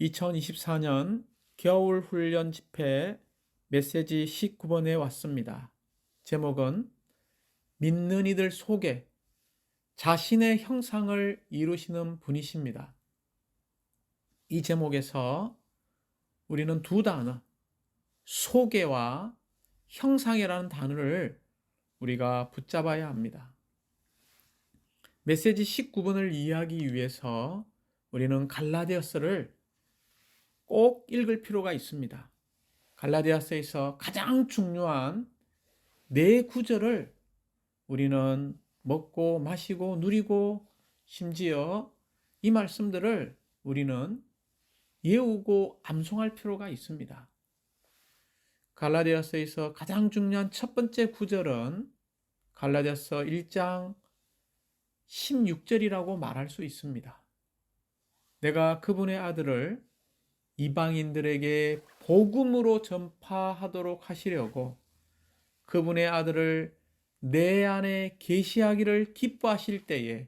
2024년 겨울 훈련 집회 메시지 19번에 왔습니다. 제목은 믿는 이들 속에 자신의 형상을 이루시는 분이십니다. 이 제목에서 우리는 두 단어, 속에와 형상이라는 단어를 우리가 붙잡아야 합니다. 메시지 19번을 이해하기 위해서 우리는 갈라디아서를 꼭 읽을 필요가 있습니다. 갈라디아서에서 가장 중요한 네 구절을 우리는 먹고 마시고 누리고 심지어 이 말씀들을 우리는 외우고 암송할 필요가 있습니다. 갈라디아서에서 가장 중요한 첫 번째 구절은 갈라디아서 1장 16절이라고 말할 수 있습니다. 내가 그분의 아들을 이방인들에게 복음으로 전파하도록 하시려고 그분의 아들을 내 안에 계시하기를 기뻐하실 때에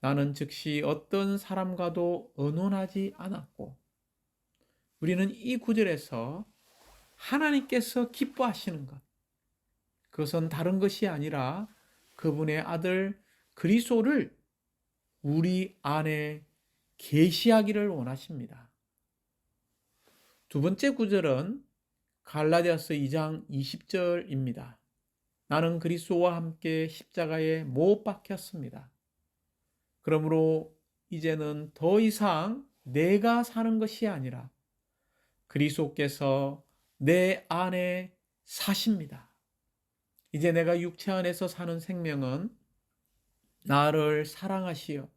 나는 즉시 어떤 사람과도 언론하지 않았고, 우리는 이 구절에서 하나님께서 기뻐하시는 것, 그것은 다른 것이 아니라 그분의 아들 그리스도를 우리 안에 계시하기를 원하십니다. 두 번째 구절은 갈라디아서 2장 20절입니다. 나는 그리스도와 함께 십자가에 못 박혔습니다. 그러므로 이제는 더 이상 내가 사는 것이 아니라 그리스도께서 내 안에 사십니다. 이제 내가 육체 안에서 사는 생명은 나를 사랑하시어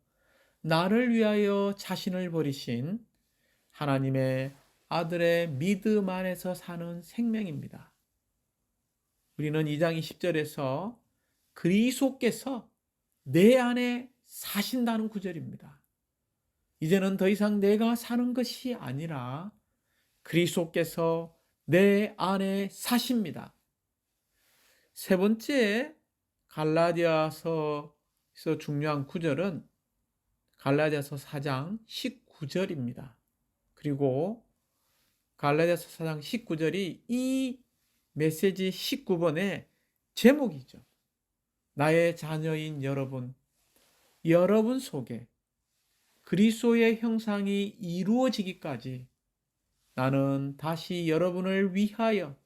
나를 위하여 자신을 버리신 하나님의 아들의 믿음 안에서 사는 생명입니다. 우리는 2장 20절에서 그리스도께서 내 안에 사신다는 구절입니다. 이제는 더 이상 내가 사는 것이 아니라 그리스도께서 내 안에 사십니다. 세 번째 갈라디아서에서 중요한 구절은 갈라디아서 4장 19절입니다. 그리고 갈라디아서 4장 19절이 이 메시지 19번의 제목이죠. 나의 자녀인 여러분 속에 그리스도의 형상이 이루어지기까지 나는 다시 여러분을 위하여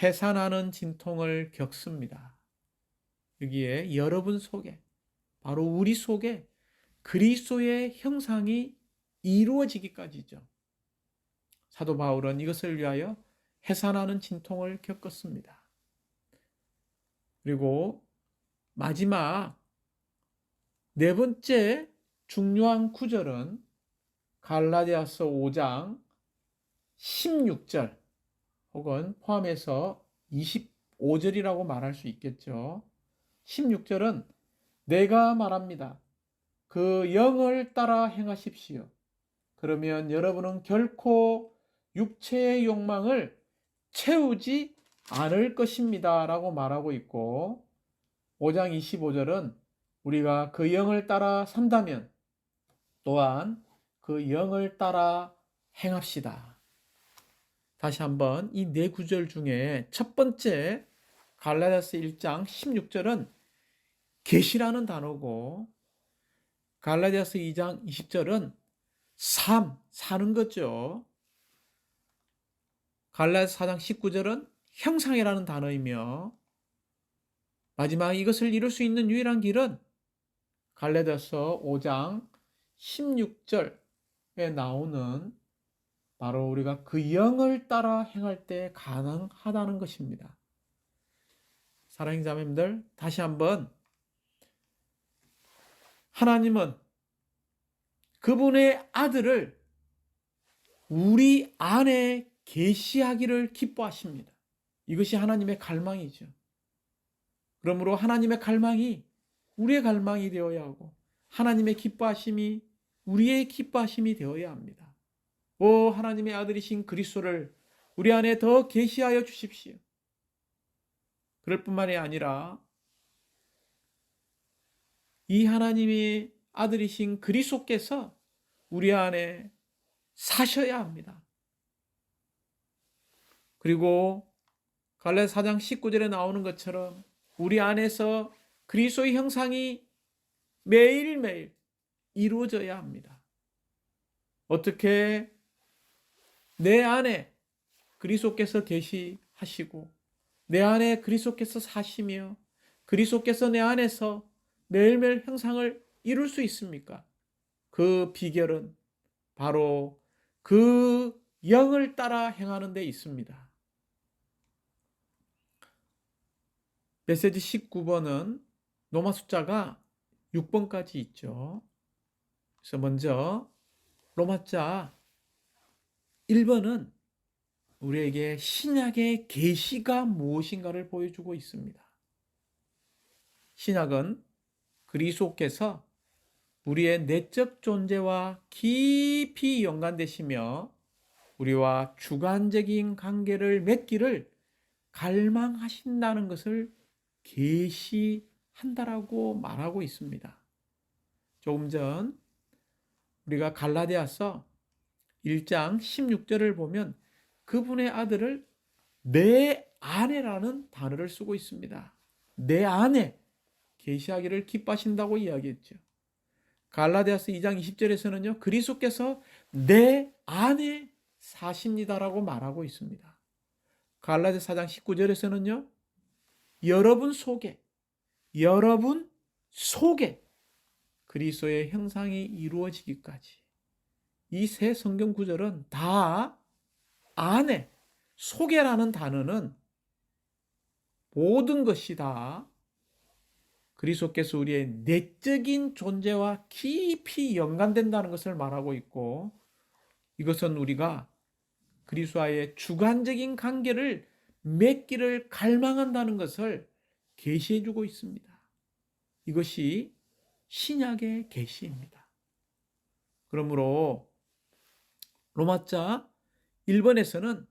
해산하는 진통을 겪습니다. 여기에 여러분 속에, 바로 우리 속에 그리스도의 형상이 이루어지기까지죠. 사도 바울은 이것을 위하여 해산하는 진통을 겪었습니다. 그리고 마지막 네 번째 중요한 구절은 갈라디아서 5장 16절 혹은 포함해서 25절이라고 말할 수 있겠죠. 16절은 내가 말합니다. 그 영을 따라 행하십시오. 그러면 여러분은 결코 육체의 욕망을 채우지 않을 것입니다 라고 말하고 있고, 5장 25절은 우리가 그 영을 따라 산다면 또한 그 영을 따라 행합시다. 다시 한번 이 네 구절 중에 첫 번째 갈라디아서 1장 16절은 계시라는 단어고, 갈라디아서 2장 20절은 사는 거죠. 갈라디아서 4장 19절은 형상이라는 단어이며, 마지막 이것을 이룰 수 있는 유일한 길은 갈라디아서 5장 16절에 나오는 바로 우리가 그 영을 따라 행할 때 가능하다는 것입니다. 사랑하는 자매님들, 다시 한번 하나님은 그분의 아들을 우리 안에 계시하기를 기뻐하십니다. 이것이 하나님의 갈망이죠. 그러므로 하나님의 갈망이 우리의 갈망이 되어야 하고 하나님의 기뻐하심이 우리의 기뻐하심이 되어야 합니다. 하나님의 아들이신 그리스도를 우리 안에 더 계시하여 주십시오. 그럴 뿐만이 아니라 이 하나님의 아들이신 그리스도께서 우리 안에 사셔야 합니다. 그리고 갈라디아서 4장 19절에 나오는 것처럼 우리 안에서 그리스도의 형상이 매일매일 이루어져야 합니다. 어떻게? 내 안에 그리스도께서 계시하시고 내 안에 그리스도께서 사시며 그리스도께서 내 안에서 매일매일 형상을 이룰 수 있습니까? 그 비결은 바로 그 영을 따라 행하는 데 있습니다. 메시지 19번은 로마 숫자가 6번까지 있죠. 그래서 먼저 로마자 1번은 우리에게 신약의 계시가 무엇인가를 보여주고 있습니다. 신약은 그리스도께서 우리의 내적 존재와 깊이 연관되시며 우리와 주관적인 관계를 맺기를 갈망하신다는 것을 계시한다라고 말하고 있습니다. 조금 전 우리가 갈라디아서 1장 16절을 보면 그분의 아들을 내 안에라는 단어를 쓰고 있습니다. 내 안에 계시하기를 기뻐하신다고 이야기했죠. 갈라디아서 2장 20절에서는요. 그리스도께서 내 안에 사십니다라고 말하고 있습니다. 갈라디아서 4장 19절에서는요. 여러분 속에 그리스도의 형상이 이루어지기까지 이 세 성경 구절은 다 안에, 속에라는 단어는 모든 것이 다 그리스도께서 우리의 내적인 존재와 깊이 연관된다는 것을 말하고 있고 이것은 우리가 그리스도와의 주관적인 관계를 맺기를 갈망한다는 것을 계시해 주고 있습니다. 이것이 신약의 계시입니다. 그러므로 로마자 1번에서는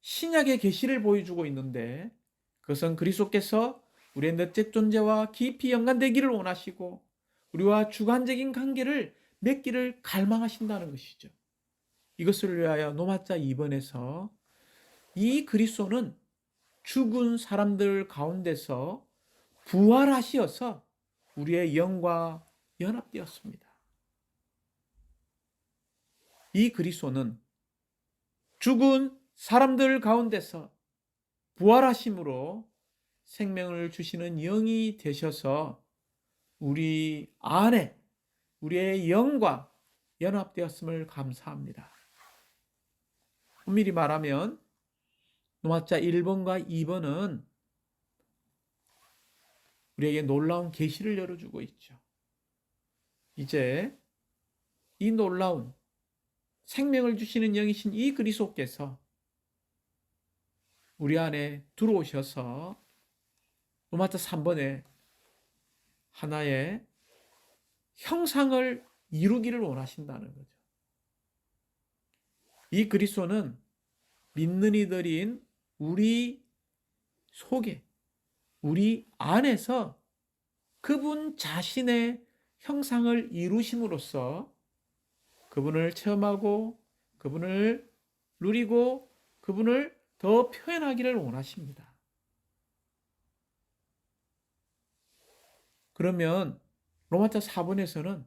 신약의 계시를 보여주고 있는데 그것은 그리스도께서 우리의 내적 존재와 깊이 연관되기를 원하시고 우리와 주관적인 관계를 맺기를 갈망하신다는 것이죠. 이것을 위하여 로마자 2번에서 이 그리스도는 죽은 사람들 가운데서 부활하시어서 우리의 영과 연합되었습니다. 이 그리스도는 죽은 사람들 가운데서 부활하심으로 생명을 주시는 영이 되셔서 우리 안에 우리의 영과 연합되었음을 감사합니다. 엄밀히 말하면 로마자 1번과 2번은 우리에게 놀라운 계시를 열어주고 있죠. 이제 이 놀라운 생명을 주시는 영이신 이 그리스도께서 우리 안에 들어오셔서 로마자 3번에 하나의 형상을 이루기를 원하신다는 거죠. 이 그리스도는 믿는 이들인 우리 속에, 우리 안에서 그분 자신의 형상을 이루심으로써 그분을 체험하고 그분을 누리고 그분을 더 표현하기를 원하십니다. 그러면 로마자 4번에서는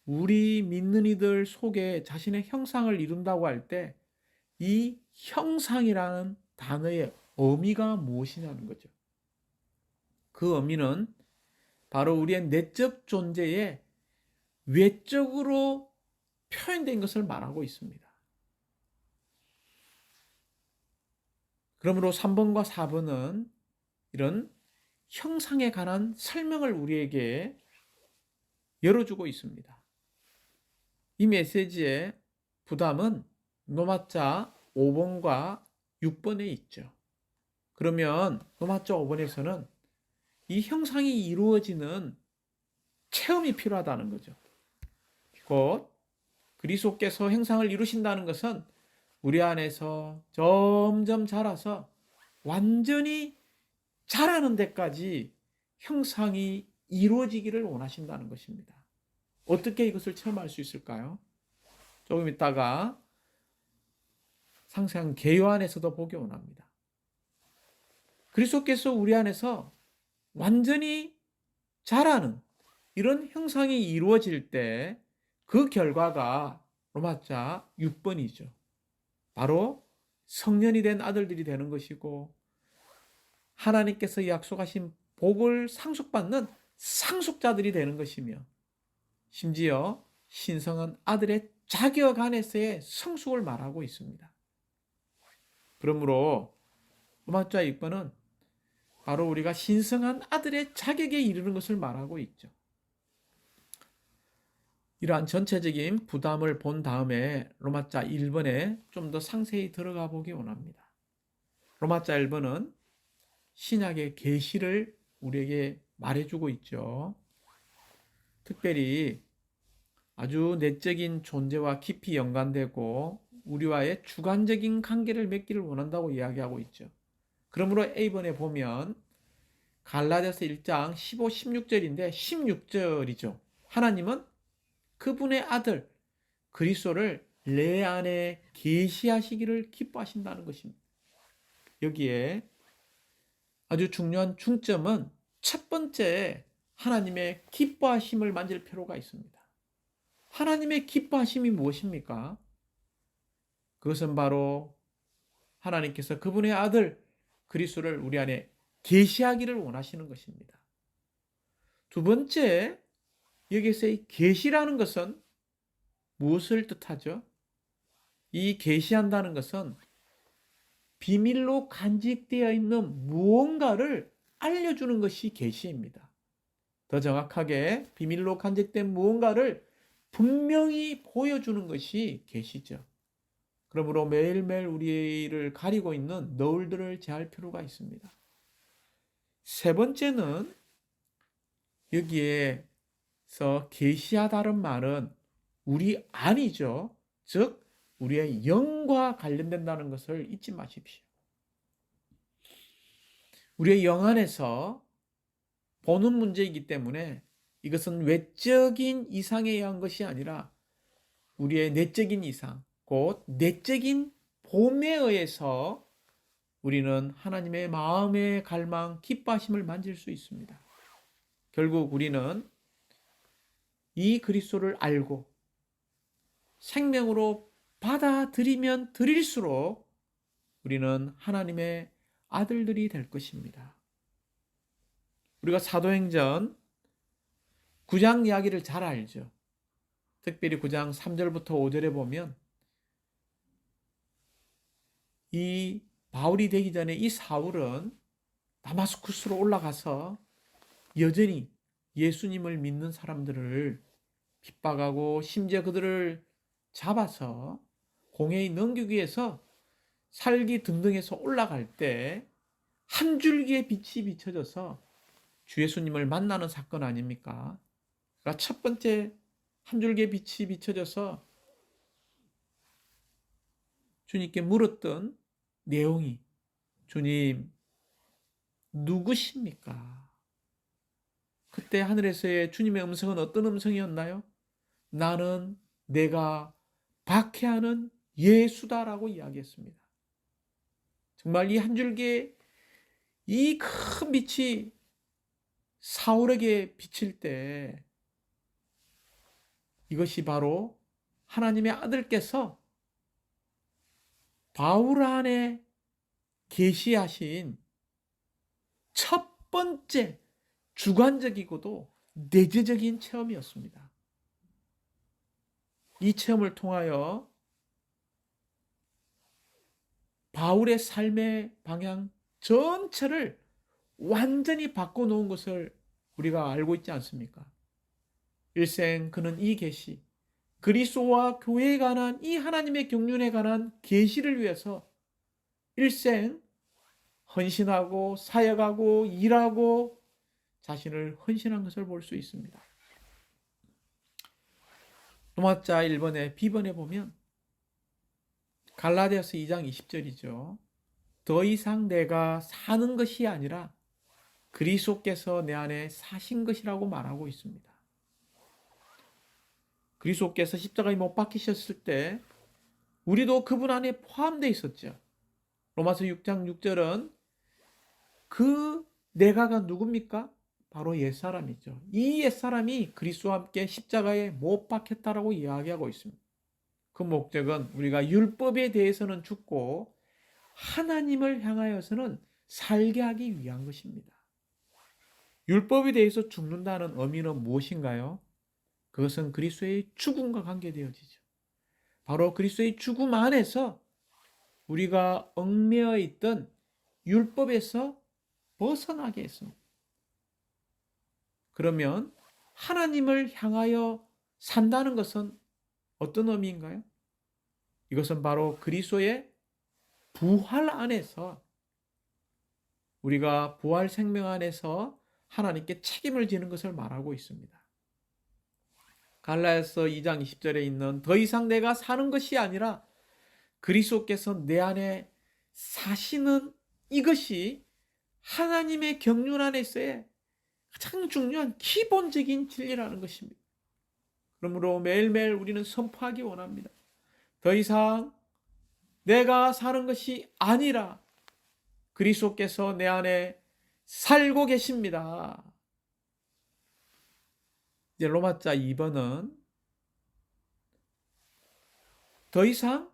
우리 믿는 이들 속에 자신의 형상을 이룬다고 할 때 이 형상이라는 단어의 의미가 무엇이냐는 거죠. 그 의미는 바로 우리의 내적 존재의 외적으로 표현된 것을 말하고 있습니다. 그러므로 3번과 4번은 이런 형상에 관한 설명을 우리에게 열어주고 있습니다. 이 메시지의 부담은 로마자 5번과 6번에 있죠. 그러면 로마자 5번에서는 이 형상이 이루어지는 체험이 필요하다는 거죠. 곧 그리스도께서 형상을 이루신다는 것은 우리 안에서 점점 자라서 완전히 자라는 데까지 형상이 이루어지기를 원하신다는 것입니다. 어떻게 이것을 체험할 수 있을까요? 조금 있다가 상세한 개요 안에서도 보기 원합니다. 그리스도께서 우리 안에서 완전히 자라는 이런 형상이 이루어질 때 그 결과가 로마자 6번이죠. 바로 성년이 된 아들들이 되는 것이고 하나님께서 약속하신 복을 상속받는 상속자들이 되는 것이며 심지어 신성한 아들의 자격 안에서의 성숙을 말하고 있습니다. 그러므로 로마자 6번은 바로 우리가 신성한 아들의 자격에 이르는 것을 말하고 있죠. 이러한 전체적인 부담을 본 다음에 로마자 1번에 좀 더 상세히 들어가 보기 원합니다. 로마자 1번은 신약의 계시를 우리에게 말해주고 있죠. 특별히 아주 내적인 존재와 깊이 연관되고 우리와의 주관적인 관계를 맺기를 원한다고 이야기하고 있죠. 그러므로 A번에 보면 갈라디아서 1장 15, 16절인데 16절이죠. 하나님은 그분의 아들 그리스도를 내 안에 계시하시기를 기뻐하신다는 것입니다. 여기에 아주 중요한 중점은 첫 번째 하나님의 기뻐하심을 만질 필요가 있습니다. 하나님의 기뻐하심이 무엇입니까? 그것은 바로 하나님께서 그분의 아들 그리스도를 우리 안에 계시하기를 원하시는 것입니다. 두 번째, 여기서의 계시라는 것은 무엇을 뜻하죠? 이 계시한다는 것은 비밀로 간직되어 있는 무언가를 알려주는 것이 계시입니다. 더 정확하게 비밀로 간직된 무언가를 분명히 보여주는 것이 계시죠. 그러므로 매일매일 우리를 가리고 있는 너울들을 제할 필요가 있습니다. 세 번째는 여기에서 계시하다는 말은 우리 안이죠. 즉 우리의 영과 관련된다는 것을 잊지 마십시오. 우리의 영 안에서 보는 문제이기 때문에 이것은 외적인 이상에 의한 것이 아니라 우리의 내적인 이상, 곧 내적인 봄에 의해서 우리는 하나님의 마음의 갈망, 기뻐하심을 만질 수 있습니다. 결국 우리는 이 그리스도를 알고 생명으로 받아들이면 드릴수록 우리는 하나님의 아들들이 될 것입니다. 우리가 사도행전 9장 이야기를 잘 알죠. 특별히 9장 3절부터 5절에 보면 이 바울이 되기 전에 이 사울은 다마스쿠스로 올라가서 여전히 예수님을 믿는 사람들을 핍박하고 심지어 그들을 잡아서 공회에 넘기기 위해서 살기 등등해서 올라갈 때 한 줄기의 빛이 비춰져서 주 예수님을 만나는 사건 아닙니까? 그러니까 첫 번째 한 줄기의 빛이 비춰져서 주님께 물었던 내용이 주님 누구십니까? 그때 하늘에서의 주님의 음성은 어떤 음성이었나요? 나는 내가 박해하는 예수다라고 이야기했습니다. 정말 이 한 줄기의 이 큰 빛이 사울에게 비칠 때 이것이 바로 하나님의 아들께서 바울 안에 계시하신 첫 번째 주관적이고도 내재적인 체험이었습니다. 이 체험을 통하여 바울의 삶의 방향 전체를 완전히 바꿔놓은 것을 우리가 알고 있지 않습니까? 일생 그는 이 계시, 그리스도와 교회에 관한 이 하나님의 경륜에 관한 계시를 위해서 일생 헌신하고 사역하고 일하고 자신을 헌신한 것을 볼 수 있습니다. 로마자 1번에 B번에 보면 갈라디아서 2장 20절이죠. 더 이상 내가 사는 것이 아니라 그리스도께서 내 안에 사신 것이라고 말하고 있습니다. 그리스도께서 십자가에 못 박히셨을 때 우리도 그분 안에 포함되어 있었죠. 로마서 6장 6절은 그 내가가 누굽니까? 바로 옛사람이죠. 이 옛사람이 그리스도와 함께 십자가에 못 박혔다라고 이야기하고 있습니다. 그 목적은 우리가 율법에 대해서는 죽고 하나님을 향하여서는 살게 하기 위한 것입니다. 율법에 대해서 죽는다는 의미는 무엇인가요? 그것은 그리스도의 죽음과 관계되어지죠. 바로 그리스도의 죽음 안에서 우리가 얽매여 있던 율법에서 벗어나게 했습니다. 그러면 하나님을 향하여 산다는 것은 어떤 의미인가요? 이것은 바로 그리스도의 부활 안에서 우리가 부활 생명 안에서 하나님께 책임을 지는 것을 말하고 있습니다. 갈라디아서 2장 20절에 있는 더 이상 내가 사는 것이 아니라 그리스도께서 내 안에 사시는 이것이 하나님의 경륜 안에서의 가장 중요한 기본적인 진리라는 것입니다. 그러므로 매일매일 우리는 선포하기 원합니다. 더 이상 내가 사는 것이 아니라 그리스도께서 내 안에 살고 계십니다. 이제 로마자 2번은 더 이상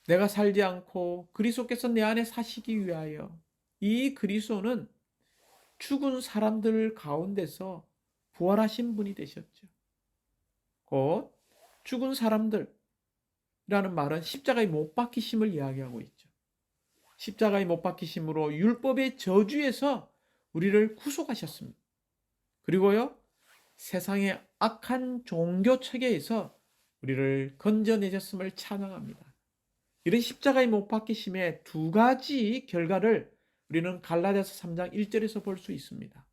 내가 살지 않고 그리스도께서 내 안에 사시기 위하여 이 그리스도는 죽은 사람들 가운데서 부활하신 분이 되셨죠. 곧 죽은 사람들이라는 말은 십자가에 못 박히심을 이야기하고 있죠. 십자가에 못 박히심으로 율법의 저주에서 우리를 구속하셨습니다. 그리고요, 세상의 악한 종교 체계에서 우리를 건져내셨음을 찬양합니다. 이런 십자가에 못 박히심의 두 가지 결과를 우리는 갈라디아서 3장 1절에서 볼 수 있습니다.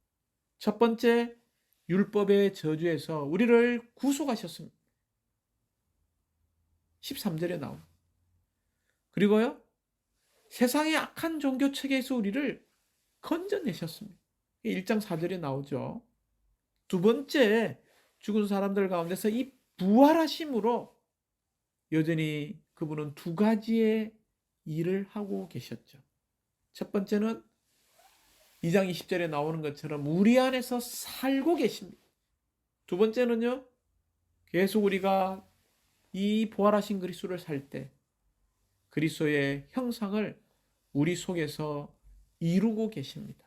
첫 번째, 율법의 저주에서 우리를 구속하셨습니다. 13절에 나옵니다. 그리고요, 세상의 악한 종교 체계에서 우리를 건져내셨습니다. 1장 4절에 나오죠. 두 번째, 죽은 사람들 가운데서 이 부활하심으로 여전히 그분은 두 가지의 일을 하고 계셨죠. 첫 번째는 2장 20절에 나오는 것처럼 우리 안에서 살고 계십니다. 두 번째는요, 계속 우리가 이 부활하신 그리스도를 살 때 그리스도의 형상을 우리 속에서 이루고 계십니다.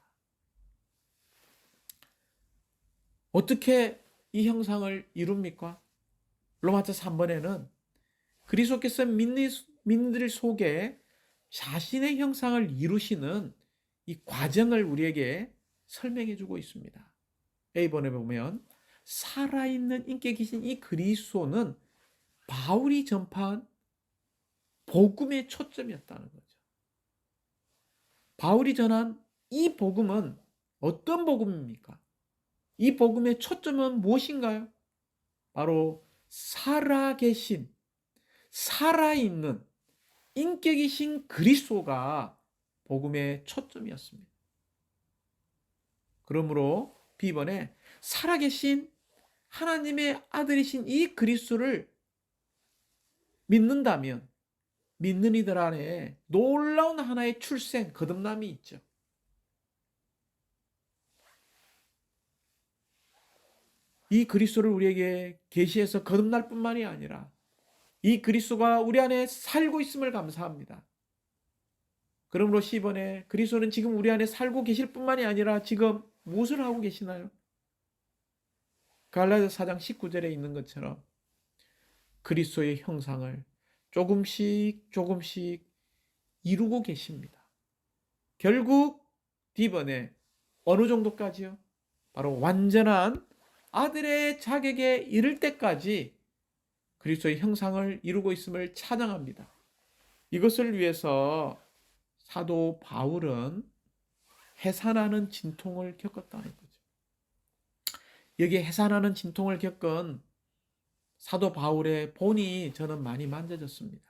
어떻게 이 형상을 이룹니까? 로마서 3번에는 그리스도께서 믿는 속에 자신의 형상을 이루시는 이 과정을 우리에게 설명해 주고 있습니다. A번에 보면 살아있는 인격이신 이 그리스도는 바울이 전파한 복음의 초점이었다는 거죠. 바울이 전한 이 복음은 어떤 복음입니까? 이 복음의 초점은 무엇인가요? 바로 살아계신, 살아있는 인격이신 그리스도가 복음의 초점이었습니다. 그러므로 B번에 살아계신 하나님의 아들이신 이 그리스도를 믿는다면 믿는 이들 안에 놀라운 하나의 출생, 거듭남이 있죠. 이 그리스도를 우리에게 계시해서 거듭날 뿐만이 아니라 이 그리스도가 우리 안에 살고 있음을 감사합니다. 그러므로 C번에 그리스도는 지금 우리 안에 살고 계실 뿐만이 아니라 지금 무엇을 하고 계시나요? 갈라디아서 4장 19절에 있는 것처럼 그리스도의 형상을 조금씩 이루고 계십니다. 결국 D번에 어느 정도까지요? 바로 완전한 아들의 자격에 이를 때까지 그리스도의 형상을 이루고 있음을 찬양합니다. 이것을 위해서 사도 바울은 해산하는 진통을 겪었다는 거죠. 여기에 해산하는 진통을 겪은 사도 바울의 본이 저는 많이 만져졌습니다.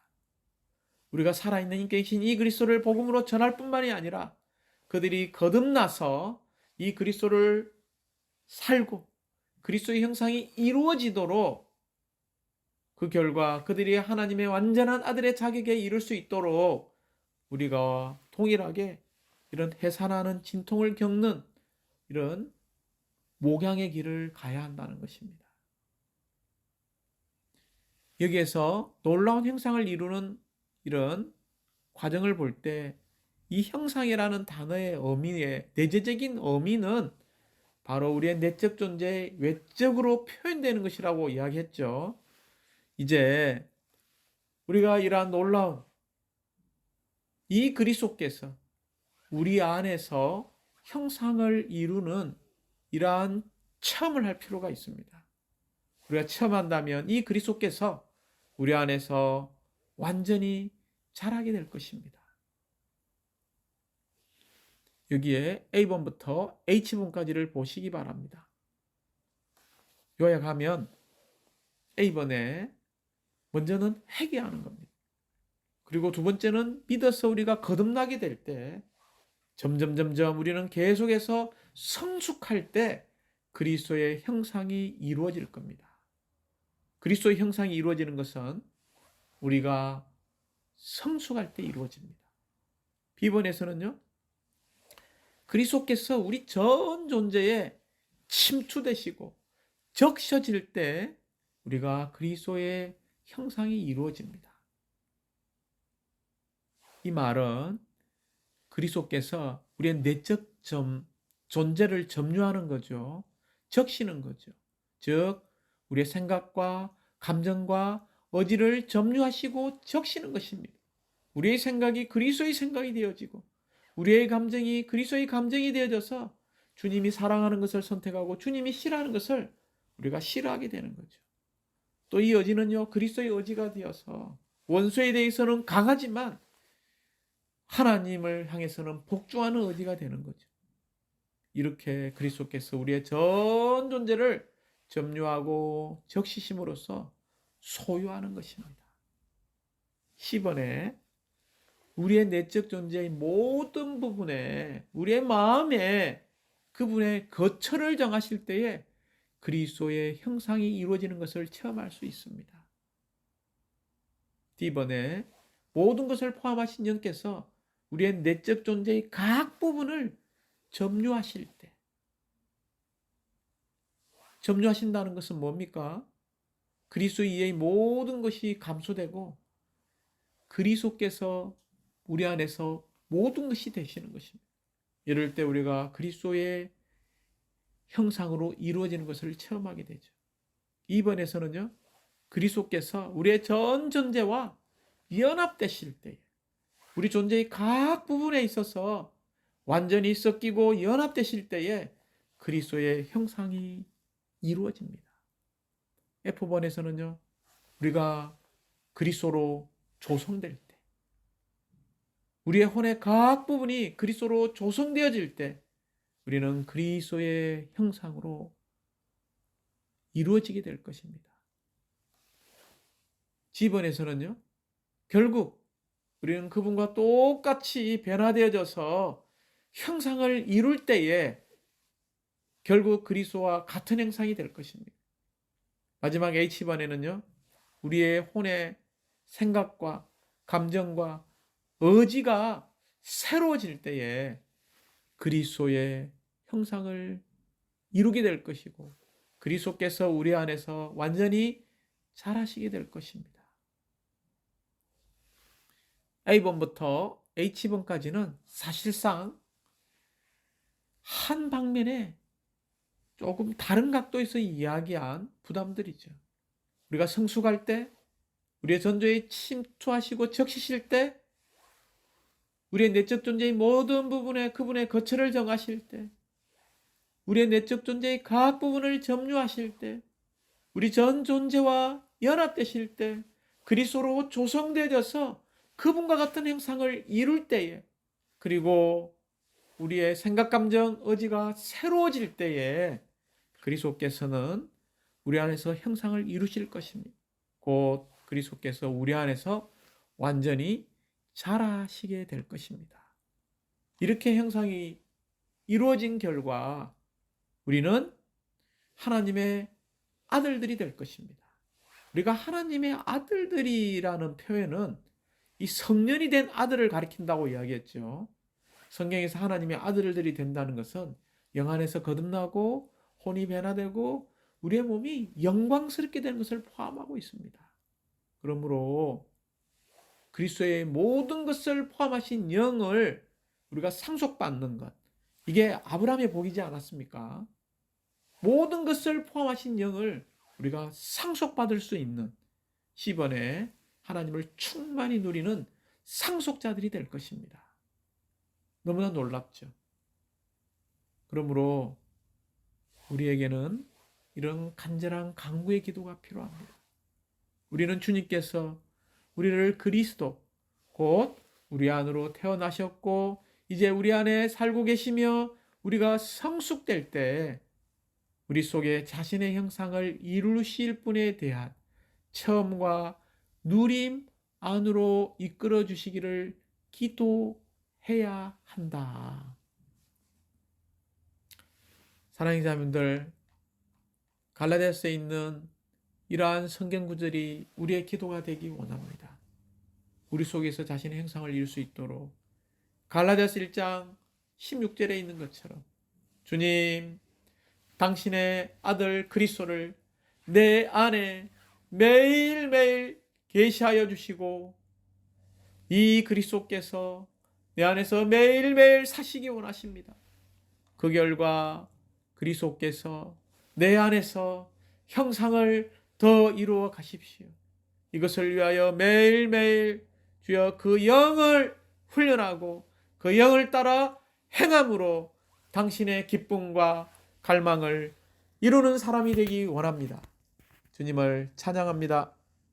우리가 살아있는 인격이신 이 그리스도를 복음으로 전할 뿐만이 아니라 그들이 거듭나서 이 그리스도를 살고 그리스도의 형상이 이루어지도록 그 결과 그들이 하나님의 완전한 아들의 자격에 이를 수 있도록 우리가 동일하게 이런 해산하는 진통을 겪는 이런 목양의 길을 가야 한다는 것입니다. 여기에서 놀라운 형상을 이루는 이런 과정을 볼 때 이 형상이라는 단어의 의미의 내재적인 의미는 바로 우리의 내적 존재의 외적으로 표현되는 것이라고 이야기했죠. 이제 우리가 이러한 놀라운 이 그리스도께서 우리 안에서 형상을 이루는 이러한 체험을 할 필요가 있습니다. 우리가 체험한다면 이 그리스도께서 우리 안에서 완전히 자라게 될 것입니다. 여기에 A번부터 H번까지를 보시기 바랍니다. 요약하면 A번에 먼저는 회개하는 겁니다. 그리고 두 번째는 믿어서 우리가 거듭나게 될 때 점점 우리는 계속해서 성숙할 때 그리스도의 형상이 이루어질 겁니다. 그리스도의 형상이 이루어지는 것은 우리가 성숙할 때 이루어집니다. B번에서는요, 그리스도께서 우리 전 존재에 침투되시고 적셔질 때 우리가 그리스도의 형상이 이루어집니다. 이 말은 그리스도께서 우리의 내적 존재를 점유하는 거죠. 적시는 거죠. 즉 우리의 생각과 감정과 의지를 점유하시고 적시는 것입니다. 우리의 생각이 그리스도의 생각이 되어지고 우리의 감정이 그리스도의 감정이 되어져서 주님이 사랑하는 것을 선택하고 주님이 싫어하는 것을 우리가 싫어하게 되는 거죠. 또 이 의지는요, 그리스도의 의지가 되어서 원수에 대해서는 강하지만 하나님을 향해서는 복종하는 의지가 되는 거죠. 이렇게 그리스도께서 우리의 전 존재를 점유하고 적시심으로써 소유하는 것입니다. 10번에 우리의 내적 존재의 모든 부분에 우리의 마음에 그분의 거처를 정하실 때에 그리스도의 형상이 이루어지는 것을 체험할 수 있습니다. D번에 모든 것을 포함하신 영께서 우리의 내적 존재의 각 부분을 점유하실 때, 점유하신다는 것은 뭡니까? 그리스도 이의 모든 것이 감소되고 그리스도께서 우리 안에서 모든 것이 되시는 것입니다. 이럴 때 우리가 그리스도의 형상으로 이루어지는 것을 체험하게 되죠. 2번에서는요, 그리스도께서 우리의 전 존재와 연합되실 때에 우리 존재의 각 부분에 있어서 완전히 섞이고 연합되실 때에 그리스도의 형상이 이루어집니다. F번에서는요, 우리가 그리스도로 조성될 때, 우리의 혼의 각 부분이 그리스도로 조성되어질 때 우리는 그리스도의 형상으로 이루어지게 될 것입니다. G번에서는요, 결국 우리는 그분과 똑같이 변화되어져서 형상을 이룰 때에 결국 그리스도와 같은 형상이 될 것입니다. 마지막 H번에는요, 우리의 혼의 생각과 감정과 의지가 새로워질 때에 그리스도의 형상을 이루게 될 것이고 그리스도께서 우리 안에서 완전히 자라시게 될 것입니다. A번부터 H번까지는 사실상 한 방면에 조금 다른 각도에서 이야기한 부담들이죠. 우리가 성숙할 때, 우리의 전조에 침투하시고 적시실 때, 우리의 내적 존재의 모든 부분에 그분의 거처를 정하실 때, 우리의 내적 존재의 각 부분을 점유하실 때, 우리 전 존재와 연합되실 때, 그리스도로 조성되어져서 그분과 같은 형상을 이룰 때에, 그리고 우리의 생각, 감정, 의지가 새로워질 때에 그리스도께서는 우리 안에서 형상을 이루실 것입니다. 곧 그리스도께서 우리 안에서 완전히 자라시게 될 것입니다. 이렇게 형상이 이루어진 결과 우리는 하나님의 아들들이 될 것입니다. 우리가 하나님의 아들들이라는 표현은 이 성년이 된 아들을 가리킨다고 이야기했죠. 성경에서 하나님의 아들들이 된다는 것은 영 안에서 거듭나고 혼이 변화되고 우리의 몸이 영광스럽게 되는 것을 포함하고 있습니다. 그러므로 그리스도의 모든 것을 포함하신 영을 우리가 상속받는 것, 이게 아브라함의 복이지 않았습니까? 모든 것을 포함하신 영을 우리가 상속받을 수 있는 시번에 하나님을 충만히 누리는 상속자들이 될 것입니다. 너무나 놀랍죠. 그러므로 우리에게는 이런 간절한 간구의 기도가 필요합니다. 우리는 주님께서 우리를 그리스도, 곧 우리 안으로 태어나셨고 이제 우리 안에 살고 계시며 우리가 성숙될 때 우리 속에 자신의 형상을 이루실 분에 대한 처음과 누림 안으로 이끌어 주시기를 기도해야 한다. 사랑하는 자분들, 갈라디아서에 있는 이러한 성경 구절이 우리의 기도가 되기 원합니다. 우리 속에서 자신의 형상을 이룰 수 있도록 갈라디아서 1장 16절에 있는 것처럼 주님, 당신의 아들 그리스도를 내 안에 매일매일 계시하여 주시고 이 그리스도께서 내 안에서 매일매일 사시기 원하십니다. 그 결과 그리스도께서 내 안에서 형상을 더 이루어 가십시오. 이것을 위하여 매일매일 주여 그 영을 훈련하고 그 영을 따라 행함으로 당신의 기쁨과 갈망을 이루는 사람이 되기 원합니다. 주님을 찬양합니다.